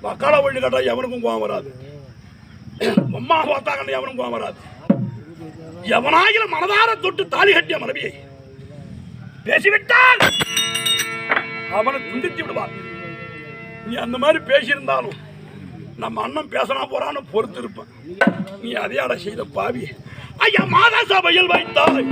மக்களை ஒண்ணு கேட்டா எவனுக்கும் கோவம் வராது. அம்மா பார்த்தாங்கன்னு எவனுக்கும் கோவம் வராது. எவனாயிரம் மனதார தொட்டு தாலி கட்டிய மனைவியை பேசிவிட்டால் அவனை துண்டித்து விடுவான். நீ அந்த மாதிரி பேசியிருந்தாலும் நம்ம அண்ணன் பேசலாம் போறான்னு பொறுத்து இருப்பேன். நீ அதையாட செய்த பாவி. ஐயா மாதா சபையில் வைத்தாய்